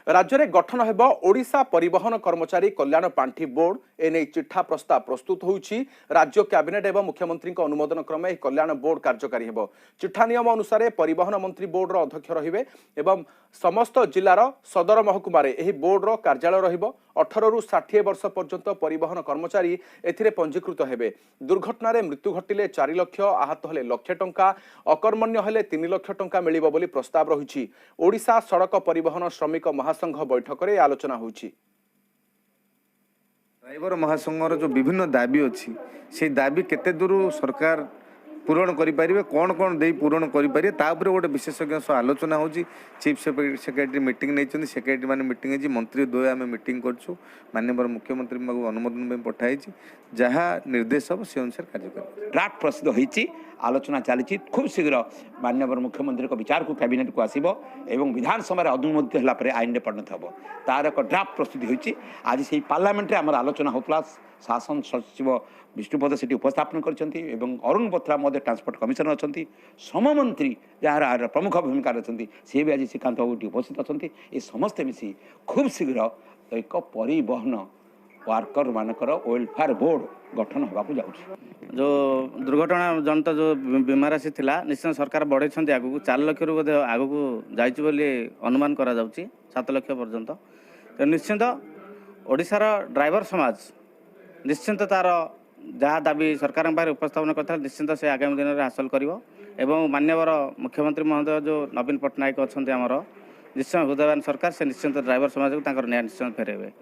राज्य में गठन हेब ओडिशा परिवहन कर्मचारी कल्याण पांठी बोर्ड एने चिठा प्रस्ताव प्रस्तुत होउछि। राज्य कैबिनेट एवं मुख्यमंत्री अनुमोदन क्रमे कल्याण बोर्ड कार्यकारी हेब। चिठा नियम अनुसार परिवहन मंत्री बोर्ड अध्यक्ष रहिबे एवं समस्त जिलार सदर महकुमार एही बोर्ड कार्यालय रहिबो। 18 रु 60 वर्ष पर्यंत परिवहन कर्मचारी एथिरे पंजीकृत हेबे। दुर्घटना रे मृत्यु घटिले 4 लाख, आहत हेले लाख टंका, अकर्मण्य हेले 3 लाख टंका मिलिबो बोली प्रस्ताव रहिछि। ओडिशा सड़क परिवहन श्रमिक महासंघ बैठक रे आलोचना होछि। ड्राइवर महासंघर जो विभिन्न दाबी अच्छी से दाबी केते दूर सरकार पूरण करें कौन कौन दे पूरण करें तापर गोटे विशेषज्ञ सह आलोचना होची। चीफ सेक्रेटरी मीटिंग नहीं सेक्रेटरी मैंने मीटिंग है मंत्री द्वय आम मीटिंग करूँ माननीय मुख्यमंत्री अनुमोदन पठाई जहाँ निर्देश हम से अनुसार कार्य ड्राफ्ट प्रस्तुत होती आलोचना चली खूब शीघ्र माननीय मुख्यमंत्री विचार को कैबिनेट को आसब एवं विधानसभा अनुमोदित होगापर आईन परिणत हम तार एक ड्राफ्ट प्रस्तुत होती। आज से पार्लियामेंट आम आलोचना होता शासन सचिव विष्णुपद से उपस्थापन कर अरुण बोथरा ट्रांसपोर्ट कमिशनर अच्छा सममंत्री जार प्रमुख भूमिका अच्छा सी भी आज श्रीकांत बाबू उपस्थित अच्छा ये समस्ते मिसी खूब शीघ्र एक परिवहन वर्कर मानकर वेलफेयर बोर्ड गठन होगा जाऊँ। जो दुर्घटना जनित जो बीमा राशि थिला निश्चय सरकार बढ़े आगू 4 लाख रु आगू जाइए अनुमान करा 7 लाख पर्यंत। तो निश्चिंत ओडिशार ड्राइवर समाज निश्चिंत तार जहाँ दाबी सरकार पाखे उपस्थापन करता निश्चिंत से आगामी दिन में हासिल कर माननीय मुख्यमंत्री महोदय जो नवीन पट्टनायक अच्छा आमर निश्चय हृदयवान सरकार से निश्चिंत ड्राइवर समाज को न्याय निश्चय फेरेबे।